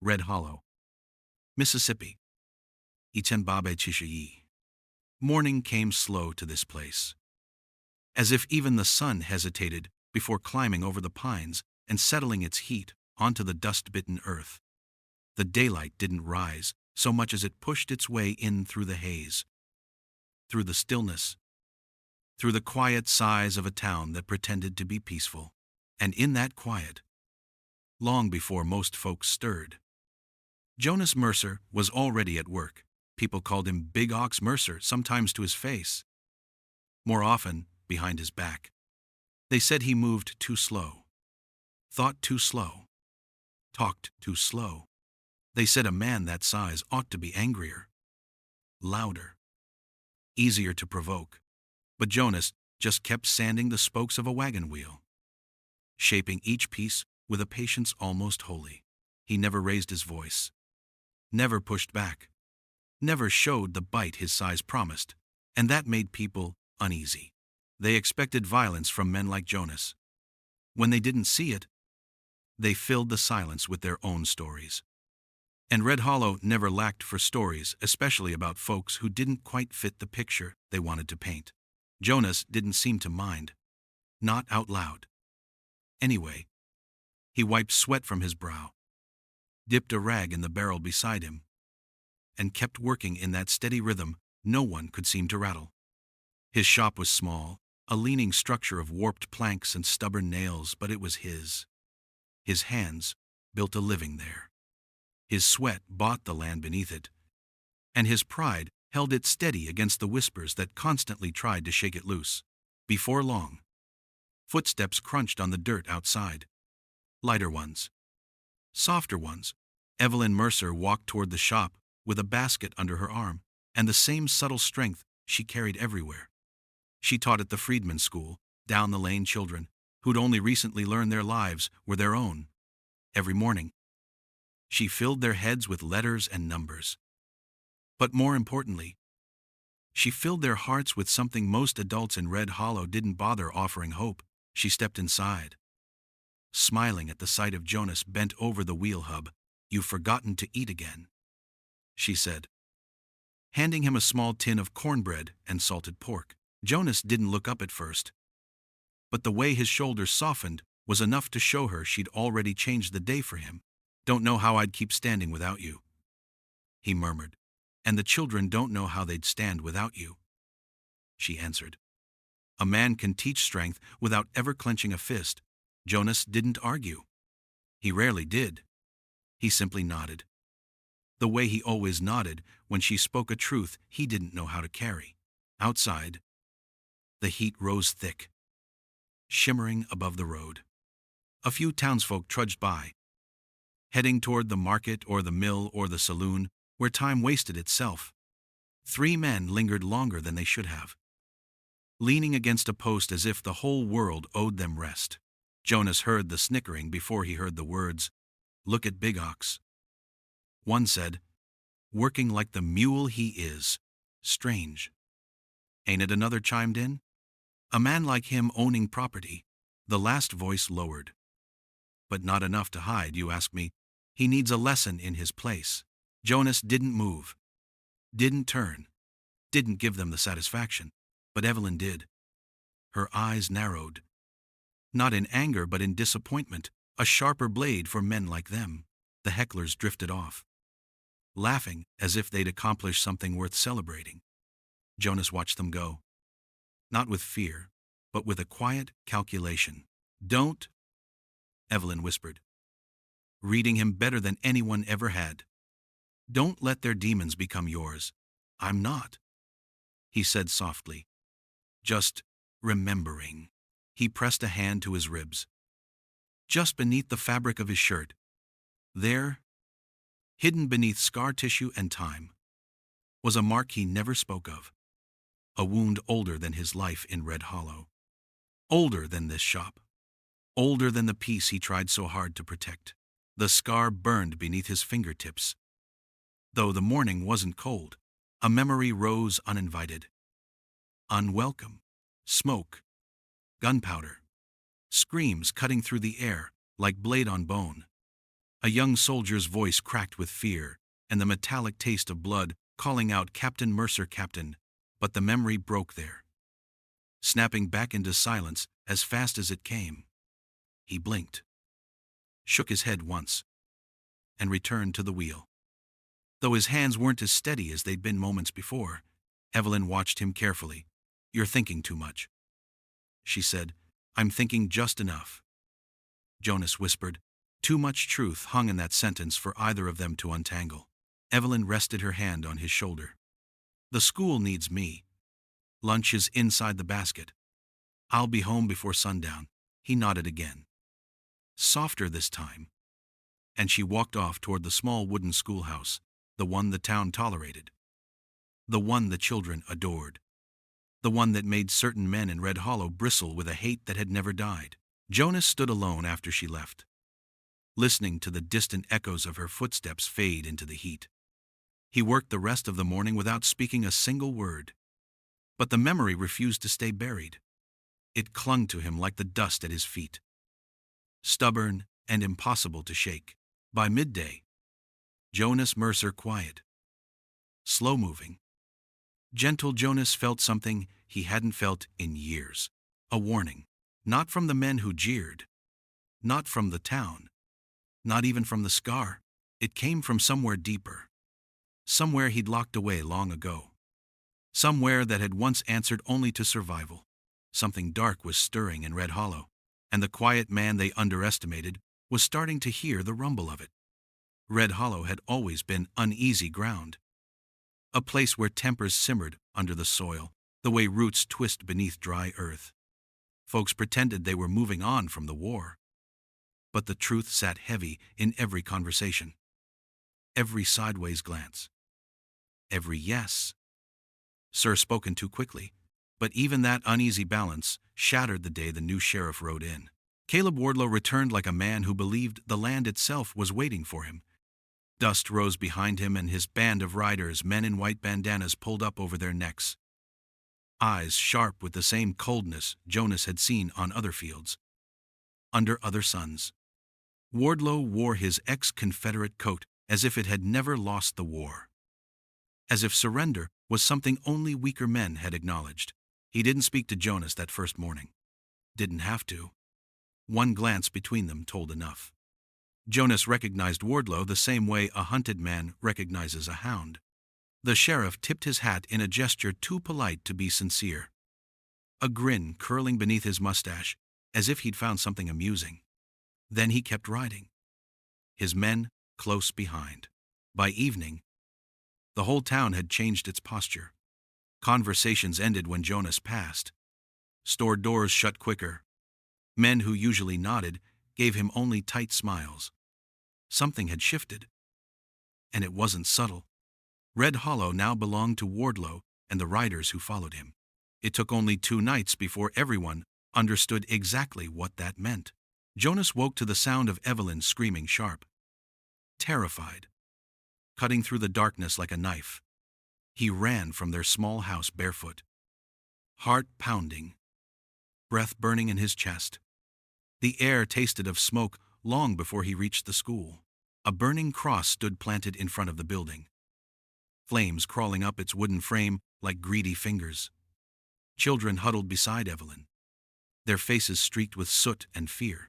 Red Hollow, Mississippi. Itenbabe Chishayi. Morning came slow to this place, as if even the sun hesitated before climbing over the pines and settling its heat onto the dust-bitten earth. The daylight didn't rise so much as it pushed its way in through the haze, through the stillness, through the quiet sighs of a town that pretended to be peaceful. And in that quiet, long before most folks stirred, Jonas Mercer was already at work. People called him Big Ox Mercer, sometimes to his face, more often behind his back. They said he moved too slow, thought too slow, talked too slow. They said a man that size ought to be angrier, louder, easier to provoke. But Jonas just kept sanding the spokes of a wagon wheel, shaping each piece with a patience almost holy. He never raised his voice, never pushed back, never showed the bite his size promised, and that made people uneasy. They expected violence from men like Jonas. When they didn't see it, they filled the silence with their own stories. And Red Hollow never lacked for stories, especially about folks who didn't quite fit the picture they wanted to paint. Jonas didn't seem to mind, not out loud. Anyway, he wiped sweat from his brow, dipped a rag in the barrel beside him, and kept working in that steady rhythm no one could seem to rattle. His shop was small, a leaning structure of warped planks and stubborn nails, but it was his. His hands built a living there. His sweat bought the land beneath it, and his pride held it steady against the whispers that constantly tried to shake it loose. Before long, footsteps crunched on the dirt outside. Lighter ones, softer ones. Evelyn Mercer walked toward the shop with a basket under her arm and the same subtle strength she carried everywhere. She taught at the Freedman School, down the lane children who'd only recently learned their lives were their own. Every morning, she filled their heads with letters and numbers. But more importantly, she filled their hearts with something most adults in Red Hollow didn't bother offering hope. She stepped inside, smiling at the sight of Jonas bent over the wheel hub. "You've forgotten to eat again," she said, handing him a small tin of cornbread and salted pork. Jonas didn't look up at first, but the way his shoulders softened was enough to show her she'd already changed the day for him. "Don't know how I'd keep standing without you," he murmured. "And the children don't know how they'd stand without you," she answered. A man can teach strength without ever clenching a fist. Jonas didn't argue. He rarely did. He simply nodded, the way he always nodded when she spoke a truth he didn't know how to carry. Outside, the heat rose thick, shimmering above the road. A few townsfolk trudged by, heading toward the market or the mill or the saloon, where time wasted itself. 3 men lingered longer than they should have, leaning against a post as if the whole world owed them rest. Jonas heard the snickering before he heard the words, "Look at Big Ox." One said, "Working like the mule he is. Strange." "Ain't it?" Another chimed in. "A man like him owning property." The last voice lowered. "But not enough to hide, you ask me. He needs a lesson in his place." Jonas didn't move, didn't turn, didn't give them the satisfaction. But Evelyn did. Her eyes narrowed, not in anger but in disappointment, a sharper blade for men like them. The hecklers drifted off, laughing as if they'd accomplished something worth celebrating. Jonas watched them go, not with fear, but with a quiet calculation. "Don't," Evelyn whispered, reading him better than anyone ever had. "Don't let their demons become yours." "I'm not," he said softly. "Just remembering." He pressed a hand to his ribs. Just beneath the fabric of his shirt, there, hidden beneath scar tissue and time, was a mark he never spoke of. A wound older than his life in Red Hollow. Older than this shop. Older than the peace he tried so hard to protect. The scar burned beneath his fingertips. Though the morning wasn't cold, a memory rose uninvited. Unwelcome. Smoke. Gunpowder. Screams cutting through the air like blade on bone. A young soldier's voice cracked with fear, and the metallic taste of blood, calling out, "Captain Mercer, Captain," but the memory broke there, snapping back into silence as fast as it came. He blinked, shook his head once, and returned to the wheel. Though his hands weren't as steady as they'd been moments before, Evelyn watched him carefully. "You're thinking too much," she said. "I'm thinking just enough," Jonas whispered. Too much truth hung in that sentence for either of them to untangle. Evelyn rested her hand on his shoulder. "The school needs me. Lunch is inside the basket. I'll be home before sundown." He nodded again, softer this time, and she walked off toward the small wooden schoolhouse, the one the town tolerated, the one the children adored, the one that made certain men in Red Hollow bristle with a hate that had never died. Jonas stood alone after she left, listening to the distant echoes of her footsteps fade into the heat. He worked the rest of the morning without speaking a single word. But the memory refused to stay buried. It clung to him like the dust at his feet, stubborn and impossible to shake. By midday, Jonas Mercer quiet, slow-moving, gentle Jonas felt something he hadn't felt in years. A warning. Not from the men who jeered. Not from the town. Not even from the scar. It came from somewhere deeper. Somewhere he'd locked away long ago. Somewhere that had once answered only to survival. Something dark was stirring in Red Hollow, and the quiet man they underestimated was starting to hear the rumble of it. Red Hollow had always been uneasy ground. A place where tempers simmered under the soil, the way roots twist beneath dry earth. Folks pretended they were moving on from the war. But the truth sat heavy in every conversation, every sideways glance, every yes. Sir spoken too quickly, but even that uneasy balance shattered the day the new sheriff rode in. Caleb Wardlow returned like a man who believed the land itself was waiting for him. Dust rose behind him and his band of riders, men in white bandanas, pulled up over their necks. Eyes sharp with the same coldness Jonas had seen on other fields, under other suns. Wardlow wore his ex-Confederate coat as if it had never lost the war. As if surrender was something only weaker men had acknowledged. He didn't speak to Jonas that first morning. Didn't have to. One glance between them told enough. Jonas recognized Wardlow the same way a hunted man recognizes a hound. The sheriff tipped his hat in a gesture too polite to be sincere, a grin curling beneath his mustache as if he'd found something amusing. Then he kept riding, his men close behind. By evening, the whole town had changed its posture. Conversations ended when Jonas passed. Store doors shut quicker. Men who usually nodded gave him only tight smiles. Something had shifted, and it wasn't subtle. Red Hollow now belonged to Wardlow and the riders who followed him. It took only 2 nights before everyone understood exactly what that meant. Jonas woke to the sound of Evelyn screaming sharp, terrified, cutting through the darkness like a knife. He ran from their small house barefoot, heart pounding, breath burning in his chest. The air tasted of smoke long before he reached the school. A burning cross stood planted in front of the building, flames crawling up its wooden frame like greedy fingers. Children huddled beside Evelyn, their faces streaked with soot and fear.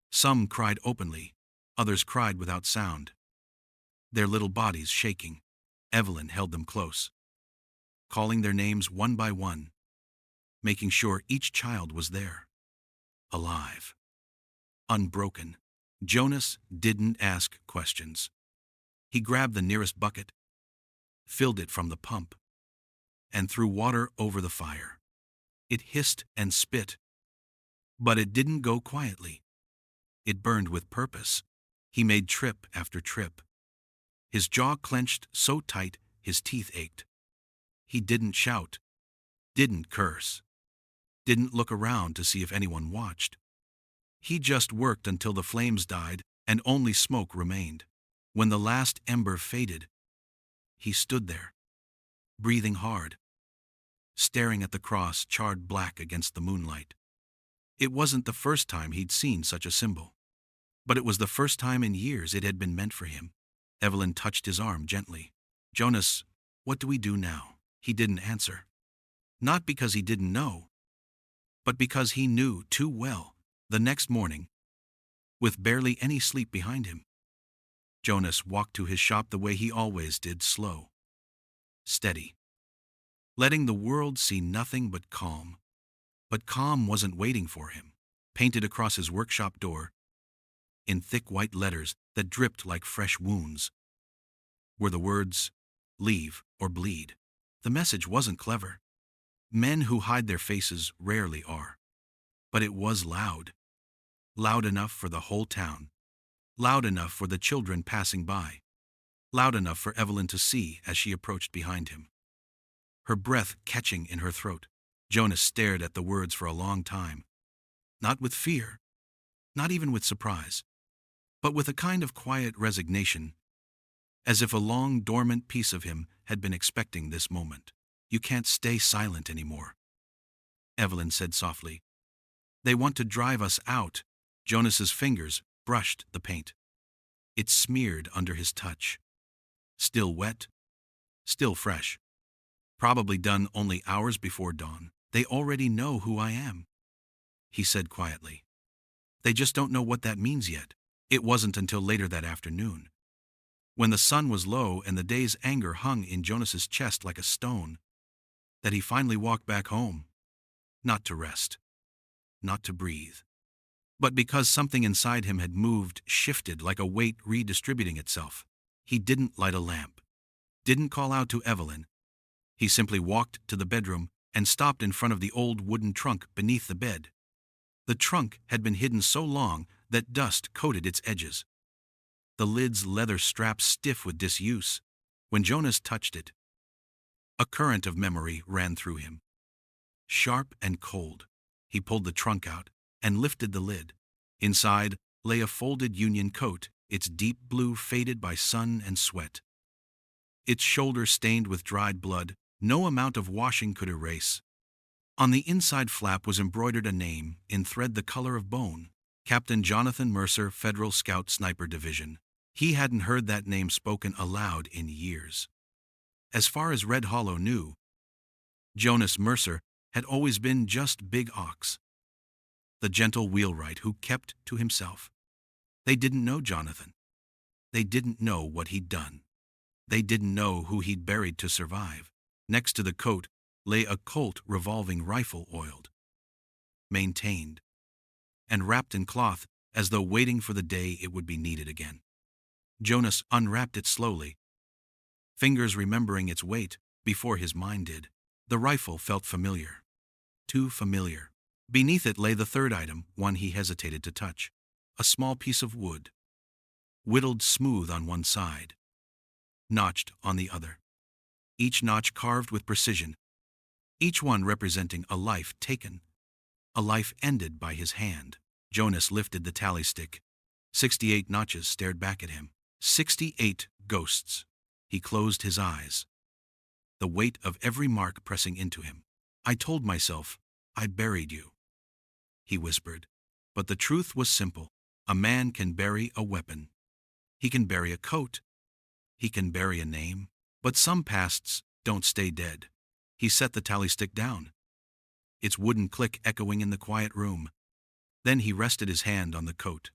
Some cried openly, others cried without sound, their little bodies shaking. Evelyn held them close, calling their names one by one, making sure each child was there, alive, unbroken. Jonas didn't ask questions. He grabbed the nearest bucket, filled it from the pump, and threw water over the fire. It hissed and spit, but it didn't go quietly. It burned with purpose. He made trip after trip, his jaw clenched so tight his teeth ached. He didn't shout, didn't curse, didn't look around to see if anyone watched. He just worked until the flames died and only smoke remained. When the last ember faded, he stood there, breathing hard, staring at the cross charred black against the moonlight. It wasn't the first time he'd seen such a symbol. But it was the first time in years it had been meant for him. Evelyn touched his arm gently. "Jonas, what do we do now?" He didn't answer. Not because he didn't know, but because he knew too well. The next morning, with barely any sleep behind him, Jonas walked to his shop the way he always did, slow, steady, letting the world see nothing but calm. But calm wasn't waiting for him. Painted across his workshop door, in thick white letters that dripped like fresh wounds, were the words, "Leave or bleed." The message wasn't clever. Men who hide their faces rarely are. But it was loud. Loud enough for the whole town. Loud enough for the children passing by. Loud enough for Evelyn to see as she approached behind him, her breath catching in her throat. Jonas stared at the words for a long time. Not with fear, not even with surprise, but with a kind of quiet resignation, as if a long dormant piece of him had been expecting this moment. "You can't stay silent anymore," Evelyn said softly. "They want to drive us out." Jonas's fingers brushed the paint. It smeared under his touch. Still wet, still fresh. Probably done only hours before dawn. "They already know who I am," he said quietly. "They just don't know what that means yet." It wasn't until later that afternoon, when the sun was low and the day's anger hung in Jonas's chest like a stone, that he finally walked back home. Not to rest, not to breathe, but because something inside him had moved, shifted like a weight redistributing itself. He didn't light a lamp, didn't call out to Evelyn. He simply walked to the bedroom and stopped in front of the old wooden trunk beneath the bed. The trunk had been hidden so long that dust coated its edges, the lid's leather straps stiff with disuse. When Jonas touched it, a current of memory ran through him. Sharp and cold, he pulled the trunk out and lifted the lid. Inside lay a folded Union coat, its deep blue faded by sun and sweat, its shoulders stained with dried blood no amount of washing could erase. On the inside flap was embroidered a name in thread the color of bone: Captain Jonathan Mercer, Federal Scout Sniper Division. He hadn't heard that name spoken aloud in years. As far as Red Hollow knew, Jonas Mercer had always been just Big Ox, the gentle wheelwright who kept to himself. They didn't know Jonathan. They didn't know what he'd done. They didn't know who he'd buried to survive. Next to the coat lay a Colt revolving rifle, oiled, maintained, and wrapped in cloth as though waiting for the day it would be needed again. Jonas unwrapped it slowly, fingers remembering its weight before his mind did. The rifle felt familiar. Too familiar. Beneath it lay the third item, one he hesitated to touch. A small piece of wood, whittled smooth on one side, notched on the other. Each notch carved with precision, each one representing a life taken, a life ended by his hand. Jonas lifted the tally stick. 68 notches stared back at him. 68 ghosts. He closed his eyes, the weight of every mark pressing into him. "I told myself, I buried you," he whispered. But the truth was simple. A man can bury a weapon. He can bury a coat. He can bury a name. But some pasts don't stay dead. He set the tally stick down, its wooden click echoing in the quiet room. Then he rested his hand on the coat,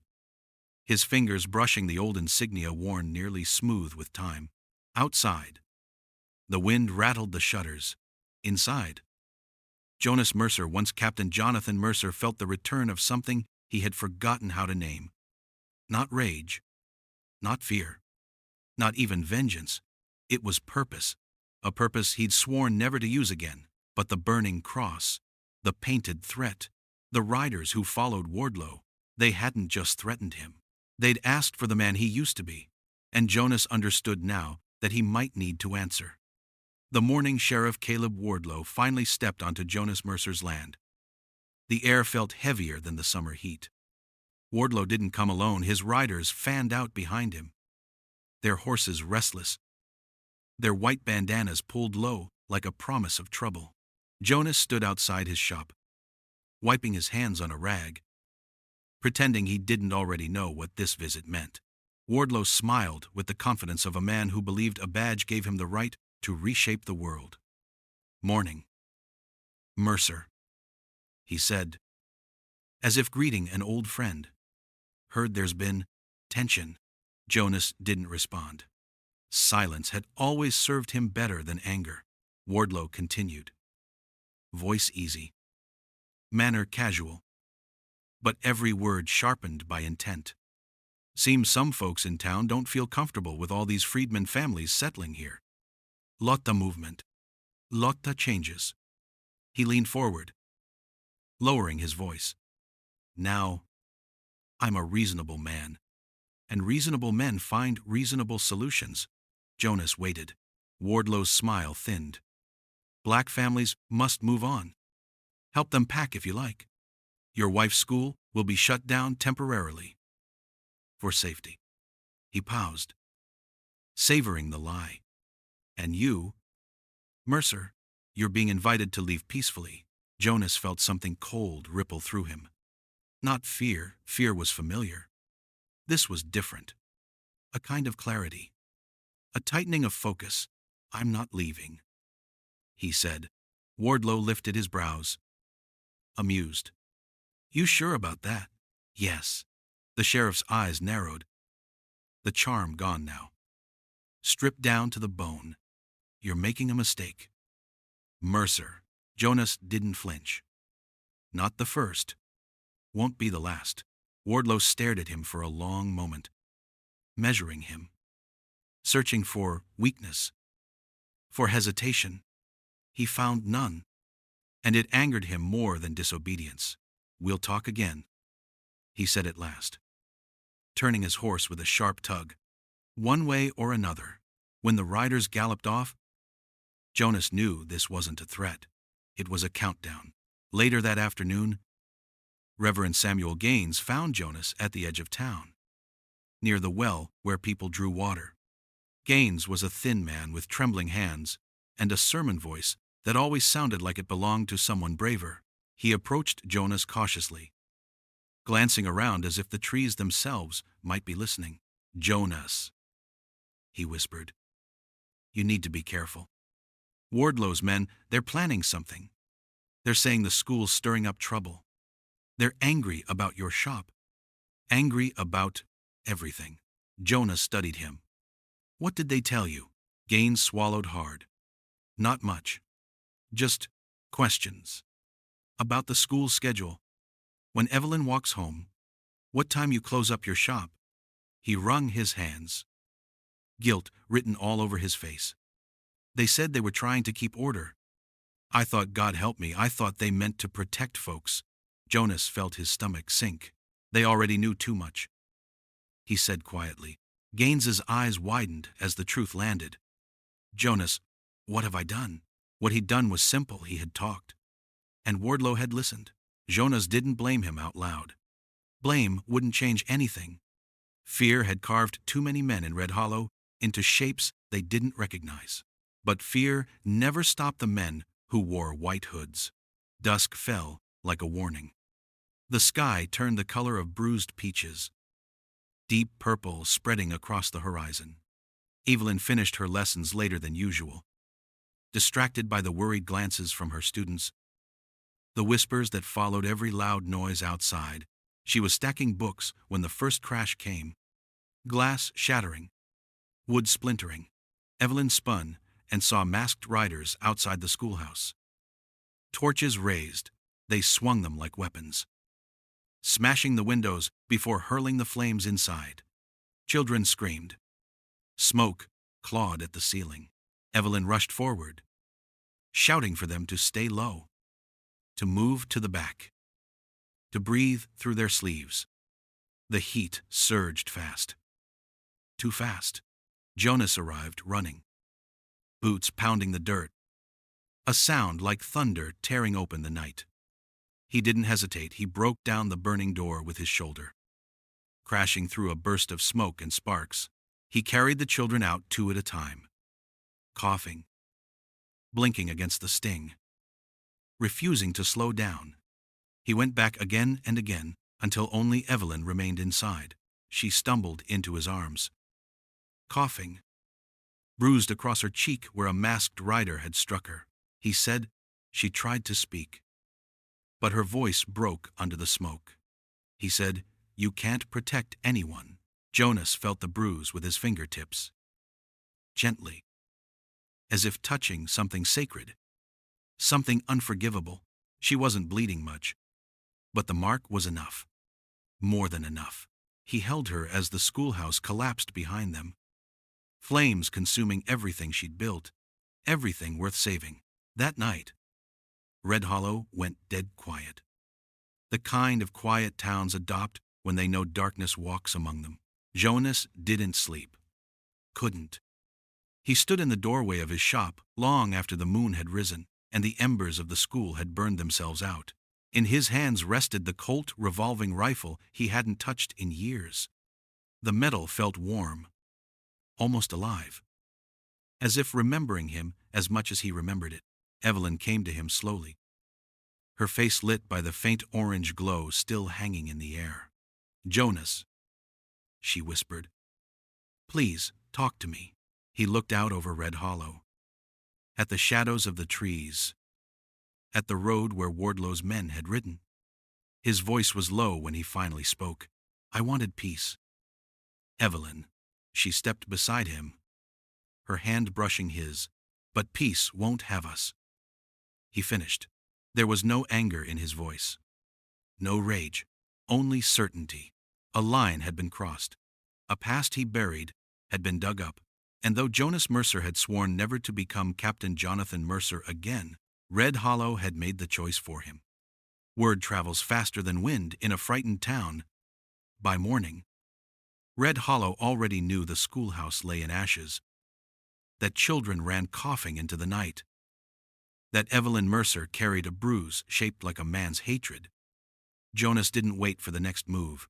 his fingers brushing the old insignia worn nearly smooth with time. Outside, the wind rattled the shutters. Inside, Jonas Mercer, once Captain Jonathan Mercer, felt the return of something he had forgotten how to name. Not rage, not fear, not even vengeance. It was purpose, a purpose he'd sworn never to use again. But the burning cross, the painted threat, the riders who followed Wardlow, they hadn't just threatened him. They'd asked for the man he used to be, and Jonas understood now that he might need to answer. The morning Sheriff Caleb Wardlow finally stepped onto Jonas Mercer's land. The air felt heavier than the summer heat. Wardlow didn't come alone. His riders fanned out behind him, their horses restless, their white bandanas pulled low like a promise of trouble. Jonas stood outside his shop, wiping his hands on a rag. pretending he didn't already know what this visit meant. Wardlow smiled with the confidence of a man who believed a badge gave him the right to reshape the world. "Morning, Mercer," he said, as if greeting an old friend. "Heard there's been tension." Jonas didn't respond. Silence had always served him better than anger. Wardlow continued. Voice easy. Manner casual. But every word sharpened by intent. "Seems some folks in town don't feel comfortable with all these freedmen families settling here. Lotta movement. Lotta changes." He leaned forward, lowering his voice. "Now, I'm a reasonable man, and reasonable men find reasonable solutions." Jonas waited. Wardlow's smile thinned. "Black families must move on. Help them pack if you like. Your wife's school will be shut down temporarily. For safety." He paused, savoring the lie. "And you, Mercer, you're being invited to leave peacefully." Jonas felt something cold ripple through him. Not fear. Fear was familiar. This was different. A kind of clarity. A tightening of focus. "I'm not leaving," he said. Wardlow lifted his brows, amused. "You sure about that?" "Yes." The sheriff's eyes narrowed. The charm gone now. Stripped down to the bone. "You're making a mistake." "Mercer." Jonas didn't flinch. "Not the first. Won't be the last." Wardlow stared at him for a long moment, measuring him, searching for weakness, for hesitation. He found none, and it angered him more than disobedience. "We'll talk again," he said at last, turning his horse with a sharp tug. One way or another. When the riders galloped off, Jonas knew this wasn't a threat. It was a countdown. Later that afternoon, Reverend Samuel Gaines found Jonas at the edge of town, near the well where people drew water. Gaines was a thin man with trembling hands and a sermon voice that always sounded like it belonged to someone braver. He approached Jonas cautiously, glancing around as if the trees themselves might be listening. "Jonas," he whispered, "you need to be careful. Wardlow's men, they're planning something. They're saying the school's stirring up trouble. They're angry about your shop. Angry about everything." Jonas studied him. "What did they tell you?" Gaines swallowed hard. "Not much. Just questions. About the school schedule. When Evelyn walks home, what time you close up your shop." He wrung his hands, guilt written all over his face. "They said they were trying to keep order. I thought, God help me, I thought they meant to protect folks." Jonas felt his stomach sink. "They already knew too much," he said quietly. Gaines's eyes widened as the truth landed. "Jonas, what have I done?" What he'd done was simple. He had talked, and Wardlow had listened. Jonas didn't blame him out loud. Blame wouldn't change anything. Fear had carved too many men in Red Hollow into shapes they didn't recognize. But fear never stopped the men who wore white hoods. Dusk fell like a warning. The sky turned the color of bruised peaches, deep purple spreading across the horizon. Evelyn finished her lessons later than usual, distracted by the worried glances from her students, the whispers that followed every loud noise outside. She was stacking books when the first crash came. Glass shattering, wood splintering. Evelyn spun and saw masked riders outside the schoolhouse. Torches raised, they swung them like weapons, smashing the windows before hurling the flames inside. Children screamed. Smoke clawed at the ceiling. Evelyn rushed forward, shouting for them to stay low, to move to the back, to breathe through their sleeves. The heat surged fast. Too fast. Jonas arrived running, boots pounding the dirt, a sound like thunder tearing open the night. He didn't hesitate. He broke down the burning door with his shoulder, crashing through a burst of smoke and sparks. He carried the children out 2 at a time, coughing, blinking against the sting, refusing to slow down. He went back again and again until only Evelyn remained inside. She stumbled into his arms, coughing, bruised across her cheek where a masked rider had struck her. He said. She tried to speak, but her voice broke under the smoke. He said, "You can't protect anyone." Jonas felt the bruise with his fingertips, gently, as if touching something sacred, something unforgivable. She wasn't bleeding much, but the mark was enough, more than enough. He held her as the schoolhouse collapsed behind them, flames consuming everything she'd built, everything worth saving. That night, Red Hollow went dead quiet. The kind of quiet towns adopt when they know darkness walks among them. Jonas didn't sleep. Couldn't. He stood in the doorway of his shop long after the moon had risen and the embers of the school had burned themselves out. In his hands rested the Colt revolving rifle he hadn't touched in years. The metal felt warm, almost alive, as if remembering him as much as he remembered it. Evelyn came to him slowly, her face lit by the faint orange glow still hanging in the air. "Jonas," she whispered, "please, talk to me." He looked out over Red Hollow, at the shadows of the trees, at the road where Wardlow's men had ridden. His voice was low when he finally spoke. "I wanted peace." "Evelyn." She stepped beside him, her hand brushing his. "But peace won't have us," he finished. There was no anger in his voice, no rage, only certainty. A line had been crossed. A past he buried had been dug up. And though Jonas Mercer had sworn never to become Captain Jonathan Mercer again, Red Hollow had made the choice for him. Word travels faster than wind in a frightened town. By morning, Red Hollow already knew the schoolhouse lay in ashes, that children ran coughing into the night, that Evelyn Mercer carried a bruise shaped like a man's hatred. Jonas didn't wait for the next move.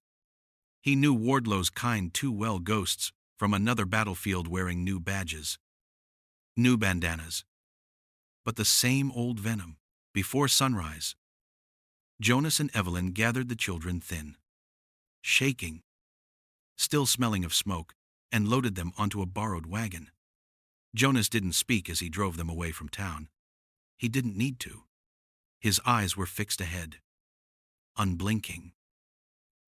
He knew Wardlow's kind too well, ghosts from another battlefield wearing new badges, new bandanas, but the same old venom. Before sunrise, Jonas and Evelyn gathered the children thin, shaking, still smelling of smoke, and loaded them onto a borrowed wagon. Jonas didn't speak as he drove them away from town. He didn't need to. His eyes were fixed ahead, unblinking,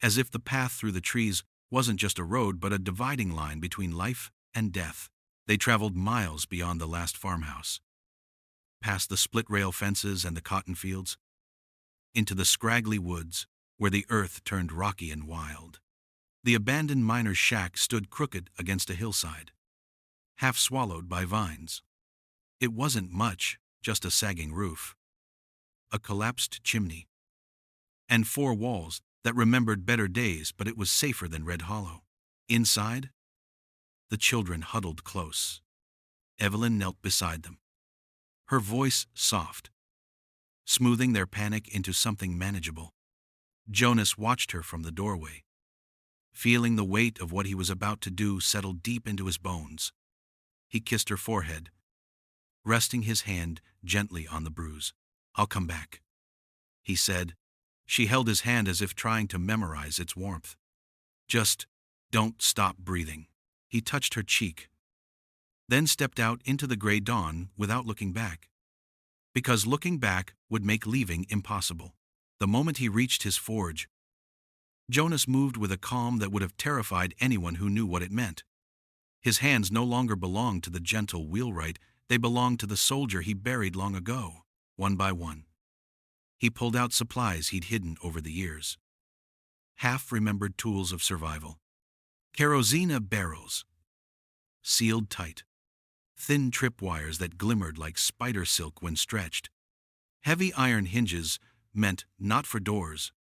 as if the path through the trees wasn't just a road but a dividing line between life and death. They traveled miles beyond the last farmhouse, past the split-rail fences and the cotton fields, into the scraggly woods where the earth turned rocky and wild. The abandoned miner's shack stood crooked against a hillside, half swallowed by vines. It wasn't much, just a sagging roof, a collapsed chimney, and 4 walls that remembered better days, but it was safer than Red Hollow. Inside, the children huddled close. Evelyn knelt beside them, her voice soft, smoothing their panic into something manageable. Jonas watched her from the doorway, feeling the weight of what he was about to do settle deep into his bones. He kissed her forehead, resting his hand gently on the bruise. "I'll come back," he said. She held his hand as if trying to memorize its warmth. "Just don't stop breathing." He touched her cheek, then stepped out into the gray dawn without looking back, because looking back would make leaving impossible. The moment he reached his forge, Jonas moved with a calm that would have terrified anyone who knew what it meant. His hands no longer belonged to the gentle wheelwright, they belonged to the soldier he buried long ago. One by one, he pulled out supplies he'd hidden over the years, half-remembered tools of survival. Kerosene barrels, sealed tight, thin tripwires that glimmered like spider silk when stretched, heavy iron hinges meant not for doors,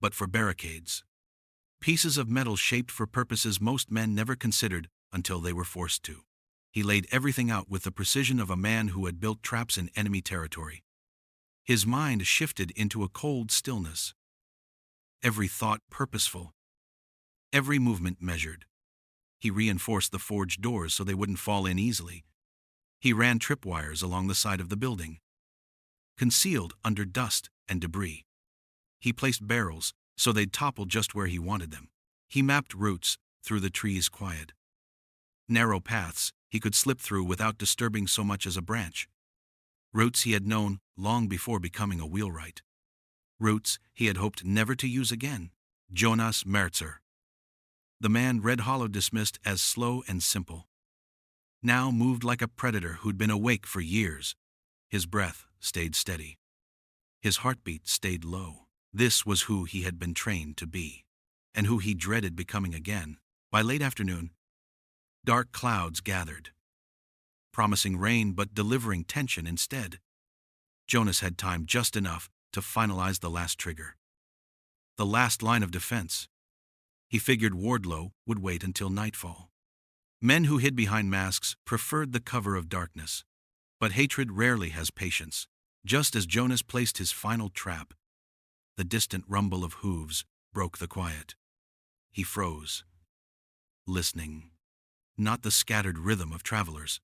but for barricades, pieces of metal shaped for purposes most men never considered until they were forced to. He laid everything out with the precision of a man who had built traps in enemy territory. His mind shifted into a cold stillness, every thought purposeful, every movement measured. He reinforced the forged doors so they wouldn't fall in easily. He ran tripwires along the side of the building, concealed under dust and debris. He placed barrels so they'd topple just where he wanted them. He mapped routes through the trees' quiet, narrow paths he could slip through without disturbing so much as a branch. Routes he had known long before becoming a wheelwright. Routes he had hoped never to use again. Jonas Merzer. The man Red Hollow dismissed as slow and simple, now moved like a predator who'd been awake for years. His breath stayed steady. His heartbeat stayed low. This was who he had been trained to be, and who he dreaded becoming again. By late afternoon, dark clouds gathered, promising rain but delivering tension instead. Jonas had time just enough to finalize the last trigger, the last line of defense. He figured Wardlow would wait until nightfall. Men who hid behind masks preferred the cover of darkness, but hatred rarely has patience. Just as Jonas placed his final trap, the distant rumble of hooves broke the quiet. He froze, listening. Not the scattered rhythm of travelers,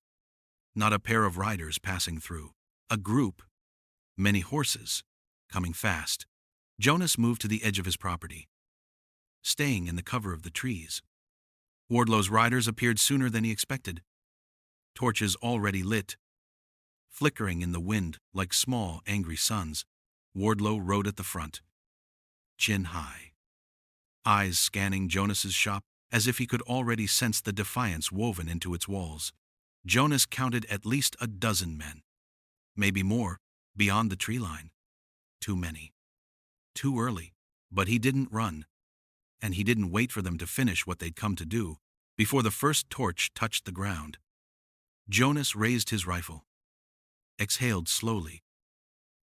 not a pair of riders passing through. A group, many horses, coming fast. Jonas moved to the edge of his property, staying in the cover of the trees. Wardlow's riders appeared sooner than he expected, torches already lit, flickering in the wind like small, angry suns. Wardlow rode at the front, chin high, eyes scanning Jonas's shop as if he could already sense the defiance woven into its walls. Jonas counted at least a dozen men, maybe more, beyond the tree line. Too many. Too early. But he didn't run, and he didn't wait for them to finish what they'd come to do. Before the first torch touched the ground, Jonas raised his rifle, exhaled slowly,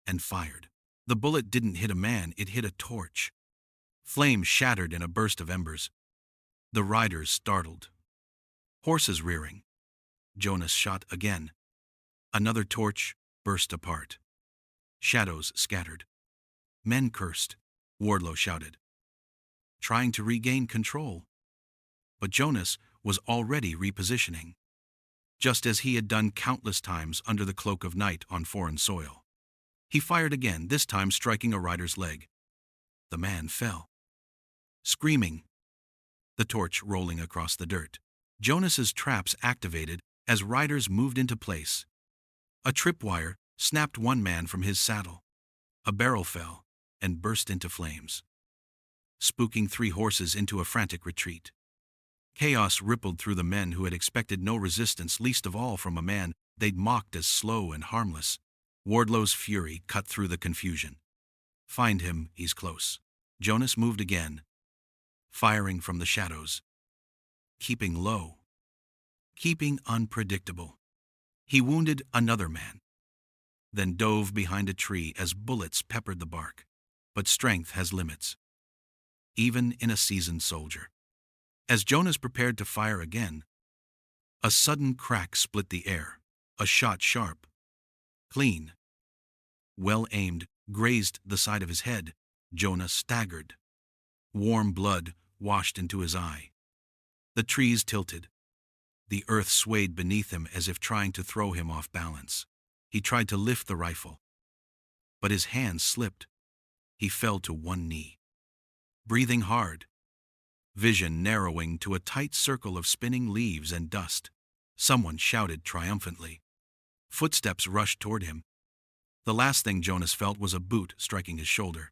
and fired. The bullet didn't hit a man, it hit a torch. Flame shattered in a burst of embers. The riders startled. Horses rearing. Jonas shot again. Another torch burst apart. Shadows scattered. Men cursed. Wardlow shouted, trying to regain control. But Jonas was already repositioning, just as he had done countless times under the cloak of night on foreign soil. He fired again, this time striking a rider's leg. The man fell, screaming, the torch rolling across the dirt. Jonas's traps activated as riders moved into place. A tripwire snapped one man from his saddle. A barrel fell and burst into flames, spooking 3 horses into a frantic retreat. Chaos rippled through the men who had expected no resistance, least of all from a man they'd mocked as slow and harmless. Wardlow's fury cut through the confusion. Find him, he's close. Jonas moved again, firing from the shadows, keeping low, keeping unpredictable. He wounded another man, then dove behind a tree as bullets peppered the bark. But strength has limits, even in a seasoned soldier. As Jonas prepared to fire again, a sudden crack split the air. A shot sharp, clean, well aimed, grazed the side of his head. Jonas staggered. Warm blood washed into his eye. The trees tilted. The earth swayed beneath him as if trying to throw him off balance. He tried to lift the rifle, but his hands slipped. He fell to one knee, breathing hard, vision narrowing to a tight circle of spinning leaves and dust. Someone shouted triumphantly. Footsteps rushed toward him. The last thing Jonas felt was a boot striking his shoulder,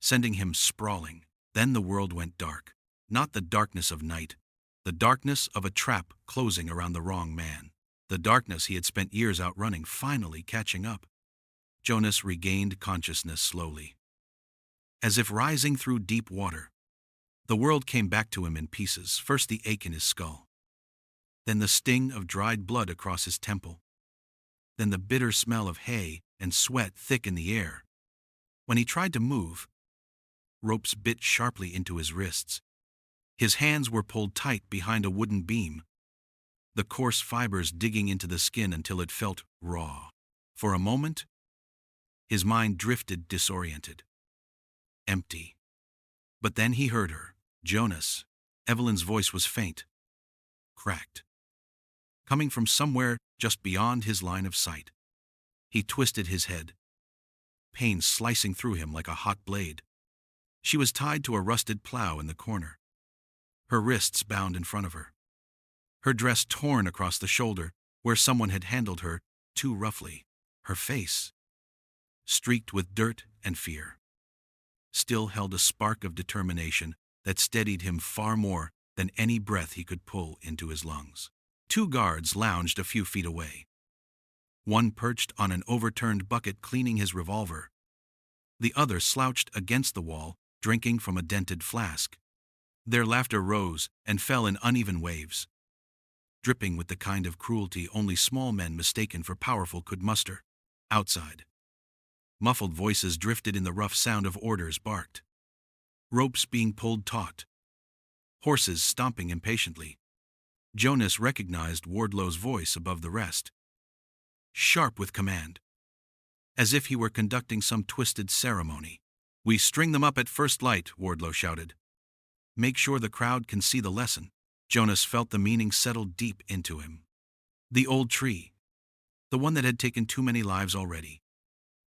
sending him sprawling. Then the world went dark. Not the darkness of night, the darkness of a trap closing around the wrong man. The darkness he had spent years outrunning finally catching up. Jonas regained consciousness slowly, as if rising through deep water. The world came back to him in pieces, first the ache in his skull, then the sting of dried blood across his temple, then the bitter smell of hay and sweat thick in the air. When he tried to move, ropes bit sharply into his wrists. His hands were pulled tight behind a wooden beam, the coarse fibers digging into the skin until it felt raw. For a moment, his mind drifted disoriented, empty. But then he heard her. Jonas. Evelyn's voice was faint, cracked, coming from somewhere just beyond his line of sight. He twisted his head, pain slicing through him like a hot blade. She was tied to a rusted plow in the corner, her wrists bound in front of her, her dress torn across the shoulder where someone had handled her too roughly, her face, streaked with dirt and fear, still held a spark of determination that steadied him far more than any breath he could pull into his lungs. Two guards lounged a few feet away. One perched on an overturned bucket cleaning his revolver. The other slouched against the wall, drinking from a dented flask. Their laughter rose and fell in uneven waves, dripping with the kind of cruelty only small men mistaken for powerful could muster. Outside, muffled voices drifted in the rough sound of orders barked. Ropes being pulled taut. Horses stomping impatiently. Jonas recognized Wardlow's voice above the rest, sharp with command, as if he were conducting some twisted ceremony. "We string them up at first light," Wardlow shouted. "Make sure the crowd can see the lesson." Jonas felt the meaning settle deep into him. The old tree. The one that had taken too many lives already.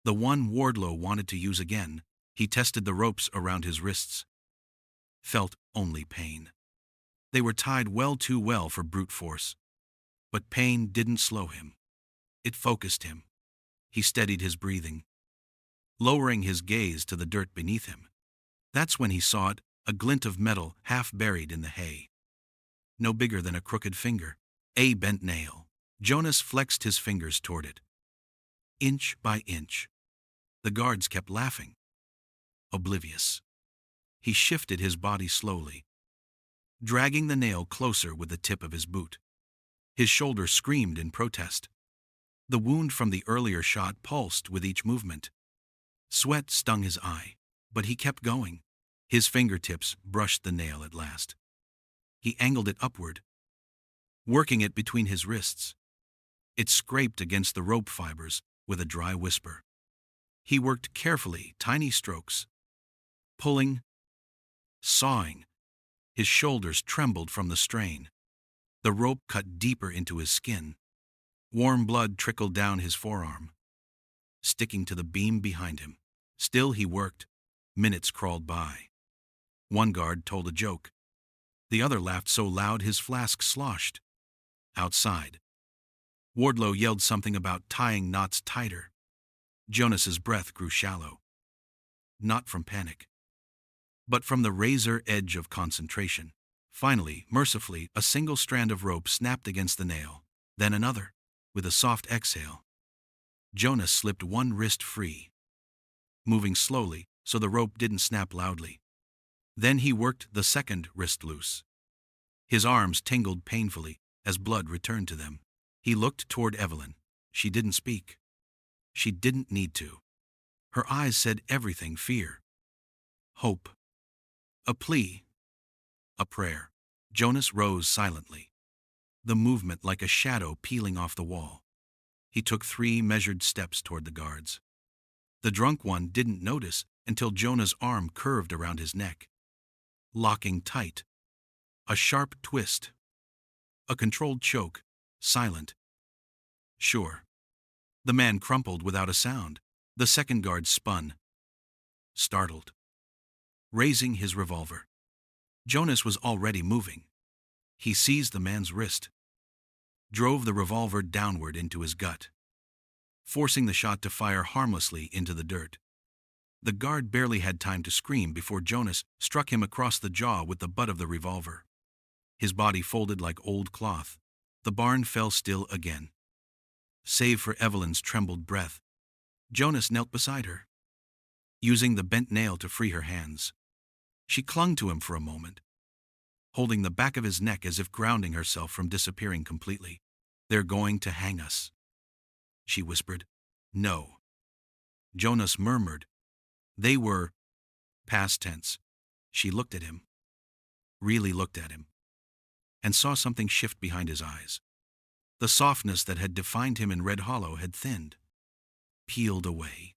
The one Wardlow wanted to use again. He tested the ropes around his wrists. Felt only pain. They were tied too well for brute force. But pain didn't slow him. It focused him. He steadied his breathing, lowering his gaze to the dirt beneath him. That's when he saw it, a glint of metal half buried in the hay. No bigger than a crooked finger, a bent nail. Jonas flexed his fingers toward it. Inch by inch. The guards kept laughing, oblivious. He shifted his body slowly, dragging the nail closer with the tip of his boot. His shoulder screamed in protest. The wound from the earlier shot pulsed with each movement. Sweat stung his eye, but he kept going. His fingertips brushed the nail at last. He angled it upward, working it between his wrists. It scraped against the rope fibers with a dry whisper. He worked carefully, tiny strokes, pulling, sawing. His shoulders trembled from the strain. The rope cut deeper into his skin. Warm blood trickled down his forearm, sticking to the beam behind him. Still he worked. Minutes crawled by. One guard told a joke. The other laughed so loud his flask sloshed. Outside, Wardlow yelled something about tying knots tighter. Jonas's breath grew shallow. Not from panic, but from the razor edge of concentration. Finally, mercifully, a single strand of rope snapped against the nail. Then another. With a soft exhale, Jonas slipped one wrist free, moving slowly so the rope didn't snap loudly. Then he worked the second wrist loose. His arms tingled painfully as blood returned to them. He looked toward Evelyn. She didn't speak. She didn't need to. Her eyes said everything: fear, hope, a plea, a prayer. Jonas rose silently, the movement like a shadow peeling off the wall. He took 3 measured steps toward the guards. The drunk one didn't notice until Jonah's arm curved around his neck, locking tight. A sharp twist. A controlled choke. Silent. Sure. The man crumpled without a sound. The second guard spun, startled, raising his revolver. Jonas was already moving. He seized the man's wrist, drove the revolver downward into his gut, forcing the shot to fire harmlessly into the dirt. The guard barely had time to scream before Jonas struck him across the jaw with the butt of the revolver. His body folded like old cloth. The barn fell still again. Save for Evelyn's trembled breath, Jonas knelt beside her, using the bent nail to free her hands. She clung to him for a moment, holding the back of his neck as if grounding herself from disappearing completely. "They're going to hang us," she whispered. "No." Jonas murmured. "They were." Past tense. She looked at him, really looked at him, and saw something shift behind his eyes. The softness that had defined him in Red Hollow had thinned, peeled away.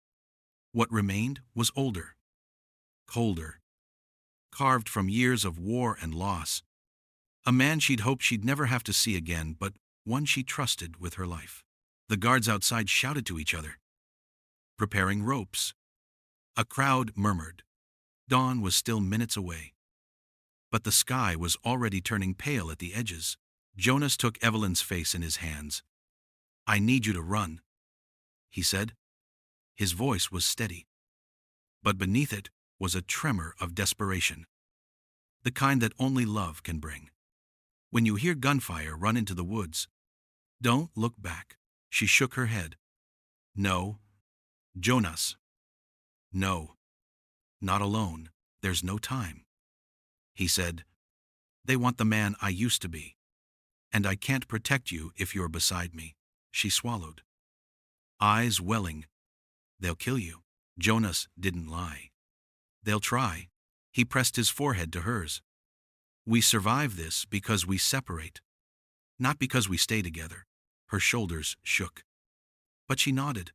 What remained was older, colder, carved from years of war and loss. A man she'd hoped she'd never have to see again, but one she trusted with her life. The guards outside shouted to each other, preparing ropes. A crowd murmured, Dawn was still minutes away, but the sky was already turning pale at the edges. Jonas took Evelyn's face in his hands. "I need you to run," he said. His voice was steady, but beneath it was a tremor of desperation, the kind that only love can bring. "When you hear gunfire, run into the woods. Don't look back." She shook her head. "No, Jonas. No, not alone. There's no time." He said, "They want the man I used to be, and I can't protect you if you're beside me." She swallowed, eyes welling. "They'll kill you." Jonas didn't lie. "They'll try." He pressed his forehead to hers. "We survive this because we separate, not because we stay together." Her shoulders shook, but she nodded.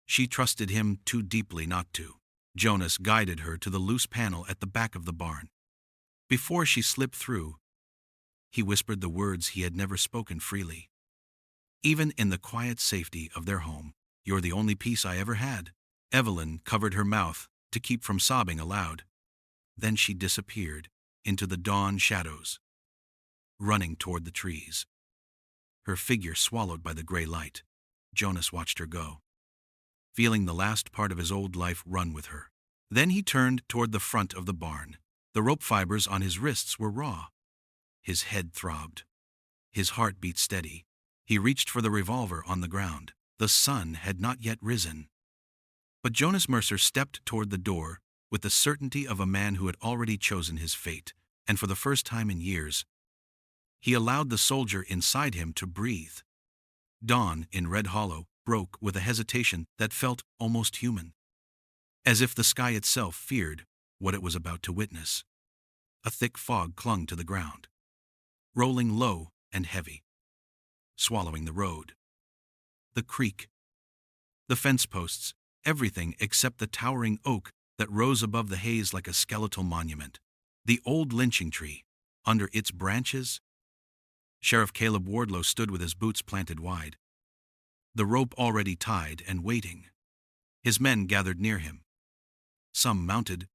She trusted him too deeply not to. Jonas guided her to the loose panel at the back of the barn. Before she slipped through, he whispered the words he had never spoken freely. Even in the quiet safety of their home, "You're the only peace I ever had." Evelyn covered her mouth to keep from sobbing aloud. Then she disappeared into the dawn shadows, running toward the trees. Her figure swallowed by the gray light. Jonas watched her go, feeling the last part of his old life run with her. Then he turned toward the front of the barn. The rope fibers on his wrists were raw. His head throbbed. His heart beat steady. He reached for the revolver on the ground. The sun had not yet risen. But Jonas Mercer stepped toward the door with the certainty of a man who had already chosen his fate, and for the first time in years, he allowed the soldier inside him to breathe. Dawn in Red Hollow broke with a hesitation that felt almost human, as if the sky itself feared what it was about to witness. A thick fog clung to the ground, rolling low and heavy, swallowing the road, the creek, the fence posts, everything except the towering oak that rose above the haze like a skeletal monument. The old lynching tree, under its branches. Sheriff Caleb Wardlow stood with his boots planted wide, the rope already tied and waiting. His men gathered near him, some mounted,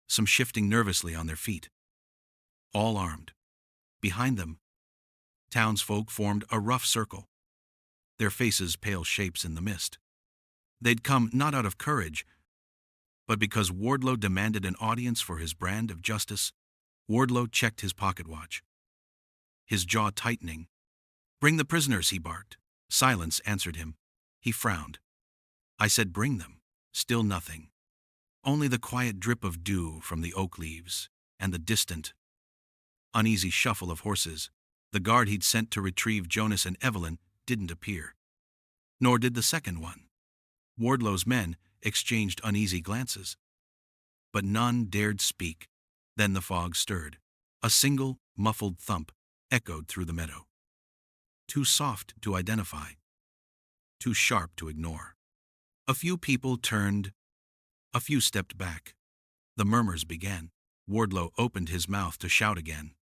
some shifting nervously on their feet, all armed. Behind them, townsfolk formed a rough circle, their faces pale shapes in the mist. They'd come not out of courage, but because Wardlow demanded an audience for his brand of justice. Wardlow checked his pocket watch, his jaw tightening. "Bring the prisoners," he barked. Silence answered him. He frowned. "I said bring them." Still nothing. Only the quiet drip of dew from the oak leaves, and the distant, uneasy shuffle of horses. The guard he'd sent to retrieve Jonas and Evelyn didn't appear. Nor did the second one. Wardlow's men exchanged uneasy glances, but none dared speak. Then the fog stirred. A single, muffled thump echoed through the meadow. Too soft to identify, too sharp to ignore. A few people turned, a few stepped back. The murmurs began. Wardlow opened his mouth to shout again,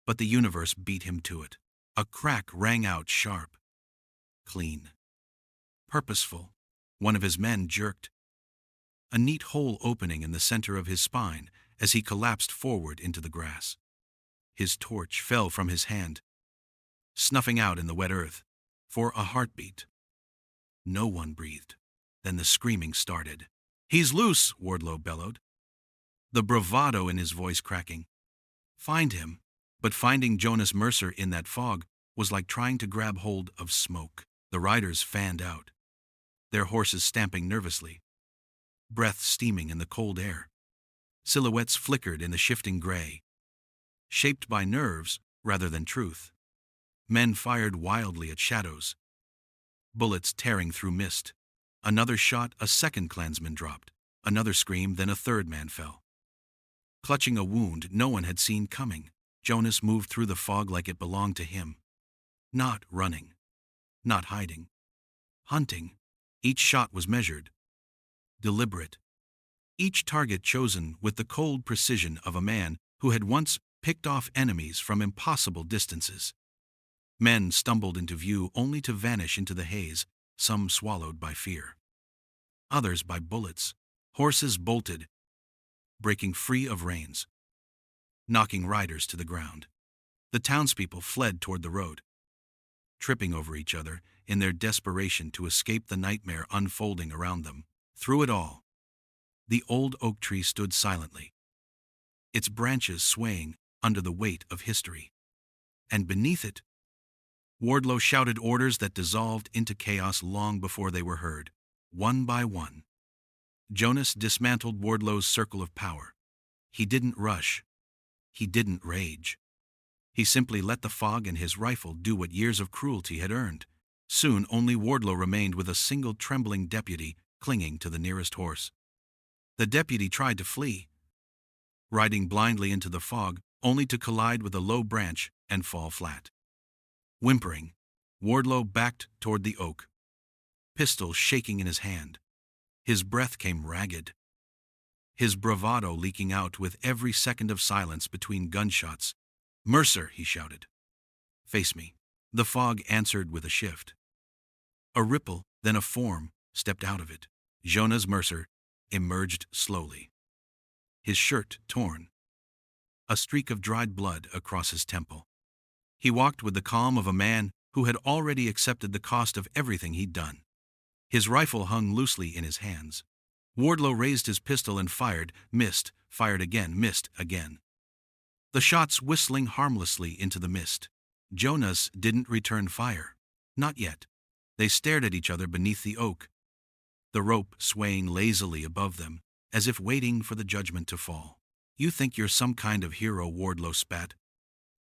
but the universe beat him to it. A crack rang out sharp, clean, purposeful. One of his men jerked, a neat hole opening in the center of his spine as he collapsed forward into the grass. His torch fell from his hand, snuffing out in the wet earth. For a heartbeat, no one breathed. Then the screaming started. "He's loose!" Wardlow bellowed, the bravado in his voice cracking. Find him. But finding Jonas Mercer in that fog was like trying to grab hold of smoke. The riders fanned out, their horses stamping nervously, breath steaming in the cold air. Silhouettes flickered in the shifting gray, shaped by nerves rather than truth. Men fired wildly at shadows, bullets tearing through mist. Another shot, a second Klansman dropped. Another scream, then a third man fell, clutching a wound no one had seen coming. Jonas moved through the fog like it belonged to him. Not running, not hiding, hunting. Each shot was measured, deliberate. Each target chosen with the cold precision of a man who had once picked off enemies from impossible distances. Men stumbled into view only to vanish into the haze, some swallowed by fear, others by bullets. Horses bolted, breaking free of reins, knocking riders to the ground. The townspeople fled toward the road, tripping over each other in their desperation to escape the nightmare unfolding around them. Through it all, the old oak tree stood silently, its branches swaying under the weight of history. And beneath it, Wardlow shouted orders that dissolved into chaos long before they were heard. One by one, Jonas dismantled Wardlow's circle of power. He didn't rush. He didn't rage. He simply let the fog and his rifle do what years of cruelty had earned. Soon only Wardlow remained with a single trembling deputy clinging to the nearest horse. The deputy tried to flee, riding blindly into the fog, only to collide with a low branch and fall flat. Whimpering, Wardlow backed toward the oak, pistol shaking in his hand. His breath came ragged, his bravado leaking out with every second of silence between gunshots. "Mercer," he shouted. "Face me." The fog answered with a shift. A ripple, then a form, stepped out of it. Jonas Mercer emerged slowly, his shirt torn, a streak of dried blood across his temple. He walked with the calm of a man who had already accepted the cost of everything he'd done. His rifle hung loosely in his hands. Wardlow raised his pistol and fired, missed, fired again, missed again. The shots whistling harmlessly into the mist. Jonas didn't return fire. Not yet. They stared at each other beneath the oak, the rope swaying lazily above them, as if waiting for the judgment to fall. "You think you're some kind of hero," Wardlow spat.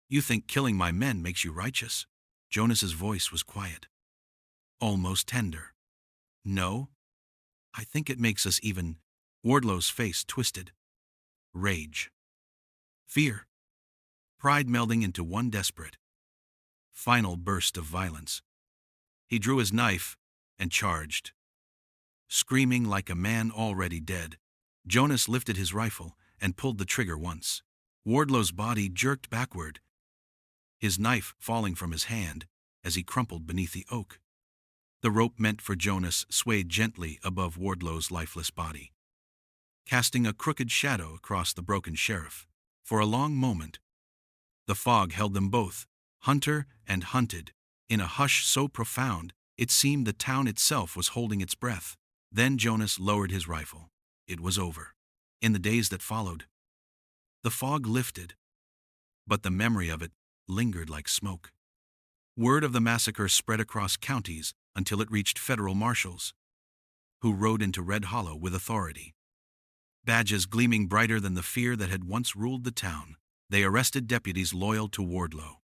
"You think killing my men makes you righteous?" Jonas's voice was quiet, almost tender. "No, I think it makes us even." Wardlow's face twisted. Rage, fear, pride melding into one desperate, final burst of violence. He drew his knife and charged. Screaming like a man already dead, Jonas lifted his rifle and pulled the trigger once. Wardlow's body jerked backward, his knife falling from his hand as he crumpled beneath the oak. The rope meant for Jonas swayed gently above Wardlow's lifeless body, casting a crooked shadow across the broken sheriff. For a long moment, the fog held them both, hunter and hunted, in a hush so profound it seemed the town itself was holding its breath. Then Jonas lowered his rifle. It was over. In the days that followed, the fog lifted, but the memory of it lingered like smoke. Word of the massacre spread across counties until it reached federal marshals, who rode into Red Hollow with authority, badges gleaming brighter than the fear that had once ruled the town. They arrested deputies loyal to Wardlow.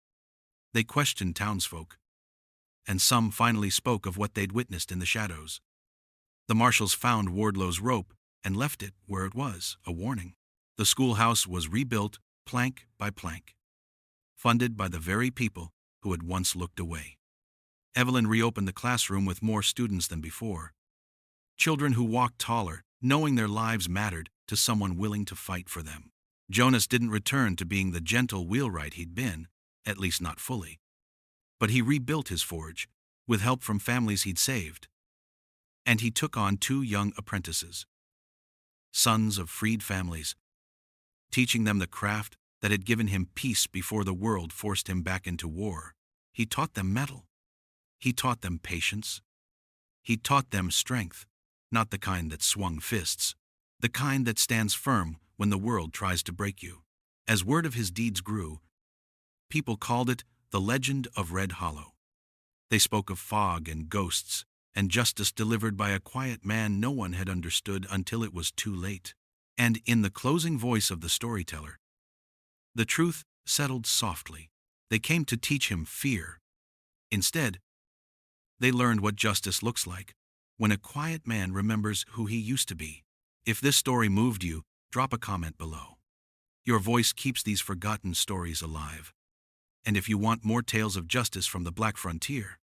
They questioned townsfolk, and some finally spoke of what they'd witnessed in the shadows. The marshals found Wardlow's rope and left it where it was, a warning. The schoolhouse was rebuilt plank by plank, funded by the very people who had once looked away. Evelyn reopened the classroom with more students than before. Children who walked taller, knowing their lives mattered to someone willing to fight for them. Jonas didn't return to being the gentle wheelwright he'd been, at least not fully. But he rebuilt his forge, with help from families he'd saved. And he took on 2 young apprentices, sons of freed families, teaching them the craft that had given him peace before the world forced him back into war. He taught them mettle. He taught them patience. He taught them strength, not the kind that swung fists, the kind that stands firm when the world tries to break you. As word of his deeds grew, people called it the legend of Red Hollow. They spoke of fog and ghosts, and justice delivered by a quiet man no one had understood until it was too late. And in the closing voice of the storyteller, the truth settled softly. They came to teach him fear. Instead, they learned what justice looks like when a quiet man remembers who he used to be. If this story moved you, drop a comment below. Your voice keeps these forgotten stories alive. And if you want more tales of justice from the Black Frontier,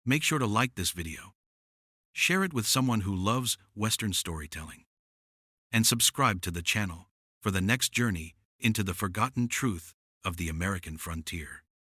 make sure to like this video, share it with someone who loves Western storytelling, and subscribe to the channel for the next journey into the forgotten truth of the American frontier.